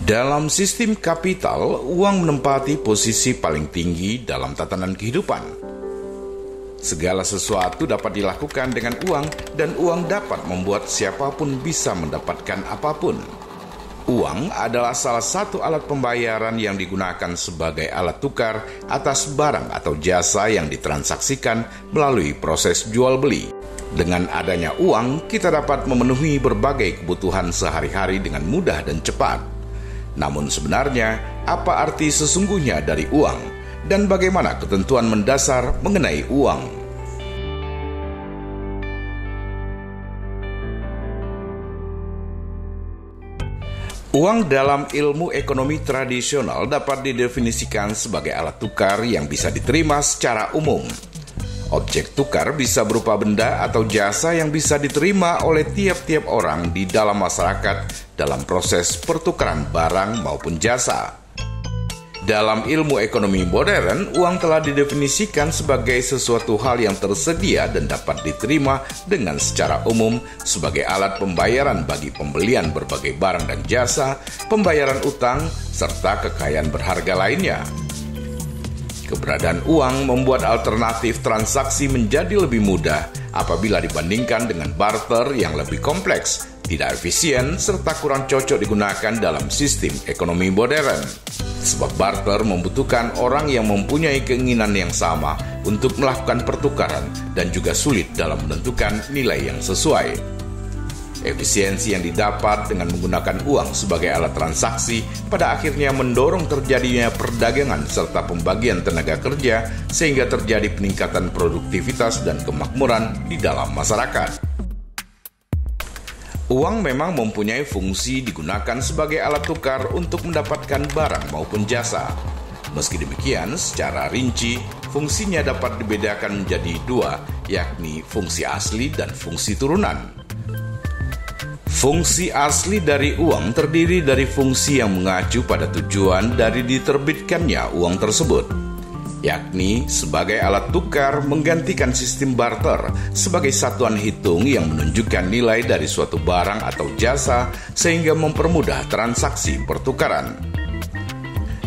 Dalam sistem kapital, uang menempati posisi paling tinggi dalam tatanan kehidupan. Segala sesuatu dapat dilakukan dengan uang, dan uang dapat membuat siapapun bisa mendapatkan apapun. Uang adalah salah satu alat pembayaran yang digunakan sebagai alat tukar atas barang atau jasa yang ditransaksikan melalui proses jual-beli. Dengan adanya uang, kita dapat memenuhi berbagai kebutuhan sehari-hari dengan mudah dan cepat. Namun sebenarnya, apa arti sesungguhnya dari uang, dan bagaimana ketentuan mendasar mengenai uang? Uang dalam ilmu ekonomi tradisional dapat didefinisikan sebagai alat tukar yang bisa diterima secara umum. Objek tukar bisa berupa benda atau jasa yang bisa diterima oleh tiap-tiap orang di dalam masyarakat dalam proses pertukaran barang maupun jasa. Dalam ilmu ekonomi modern, uang telah didefinisikan sebagai sesuatu hal yang tersedia dan dapat diterima dengan secara umum sebagai alat pembayaran bagi pembelian berbagai barang dan jasa, pembayaran utang, serta kekayaan berharga lainnya. Keberadaan uang membuat alternatif transaksi menjadi lebih mudah apabila dibandingkan dengan barter yang lebih kompleks, tidak efisien, serta kurang cocok digunakan dalam sistem ekonomi modern. Sebab barter membutuhkan orang yang mempunyai keinginan yang sama untuk melakukan pertukaran dan juga sulit dalam menentukan nilai yang sesuai. Efisiensi yang didapat dengan menggunakan uang sebagai alat transaksi pada akhirnya mendorong terjadinya perdagangan serta pembagian tenaga kerja sehingga terjadi peningkatan produktivitas dan kemakmuran di dalam masyarakat. Uang memang mempunyai fungsi digunakan sebagai alat tukar untuk mendapatkan barang maupun jasa. Meski demikian, secara rinci, fungsinya dapat dibedakan menjadi dua, yakni fungsi asli dan fungsi turunan. Fungsi asli dari uang terdiri dari fungsi yang mengacu pada tujuan dari diterbitkannya uang tersebut, yakni sebagai alat tukar menggantikan sistem barter sebagai satuan hitung yang menunjukkan nilai dari suatu barang atau jasa sehingga mempermudah transaksi pertukaran.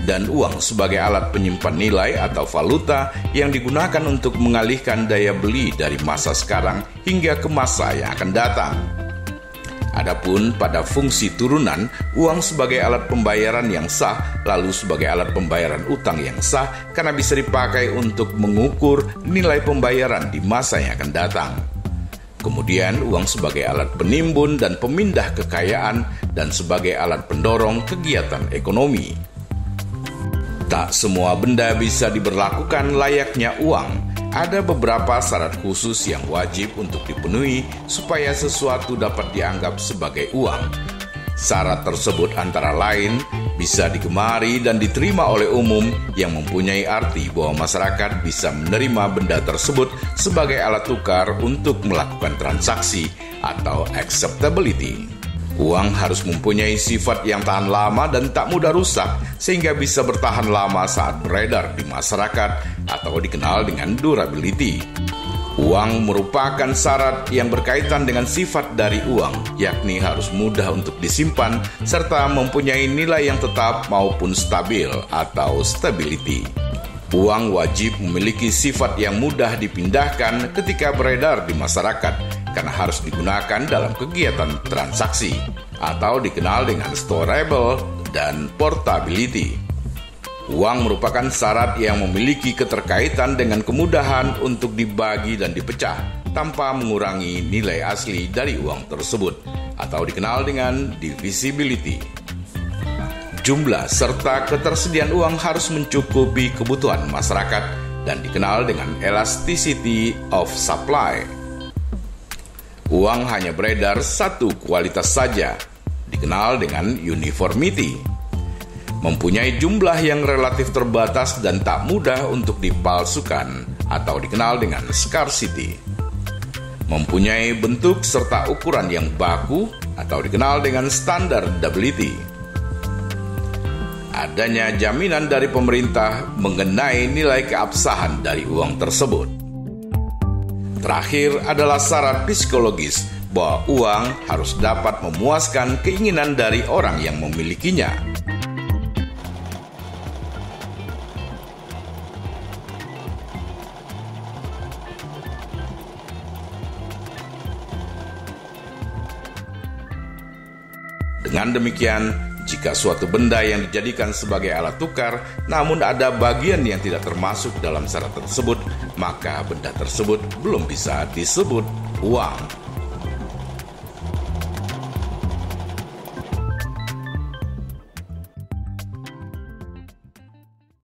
Dan uang sebagai alat penyimpan nilai atau valuta yang digunakan untuk mengalihkan daya beli dari masa sekarang hingga ke masa yang akan datang. Adapun pada fungsi turunan, uang sebagai alat pembayaran yang sah, lalu sebagai alat pembayaran utang yang sah karena bisa dipakai untuk mengukur nilai pembayaran di masa yang akan datang. Kemudian uang sebagai alat penimbun dan pemindah kekayaan dan sebagai alat pendorong kegiatan ekonomi. Tak semua benda bisa diberlakukan layaknya uang. Ada beberapa syarat khusus yang wajib untuk dipenuhi supaya sesuatu dapat dianggap sebagai uang. Syarat tersebut antara lain bisa digemari dan diterima oleh umum yang mempunyai arti bahwa masyarakat bisa menerima benda tersebut sebagai alat tukar untuk melakukan transaksi atau acceptability. Uang harus mempunyai sifat yang tahan lama dan tak mudah rusak sehingga bisa bertahan lama saat beredar di masyarakat atau dikenal dengan durability. Uang merupakan syarat yang berkaitan dengan sifat dari uang, yakni harus mudah untuk disimpan serta mempunyai nilai yang tetap maupun stabil atau stability. Uang wajib memiliki sifat yang mudah dipindahkan ketika beredar di masyarakat karena harus digunakan dalam kegiatan transaksi atau dikenal dengan storable dan portability. Uang merupakan syarat yang memiliki keterkaitan dengan kemudahan untuk dibagi dan dipecah tanpa mengurangi nilai asli dari uang tersebut atau dikenal dengan divisibility. Jumlah serta ketersediaan uang harus mencukupi kebutuhan masyarakat dan dikenal dengan elasticity of supply. Uang hanya beredar satu kualitas saja, dikenal dengan uniformity. Mempunyai jumlah yang relatif terbatas dan tak mudah untuk dipalsukan atau dikenal dengan scarcity. Mempunyai bentuk serta ukuran yang baku atau dikenal dengan standardability. Adanya jaminan dari pemerintah mengenai nilai keabsahan dari uang tersebut. Terakhir adalah syarat psikologis bahwa uang harus dapat memuaskan keinginan dari orang yang memilikinya. Dengan demikian, jika suatu benda yang dijadikan sebagai alat tukar, namun ada bagian yang tidak termasuk dalam syarat tersebut, maka benda tersebut belum bisa disebut uang.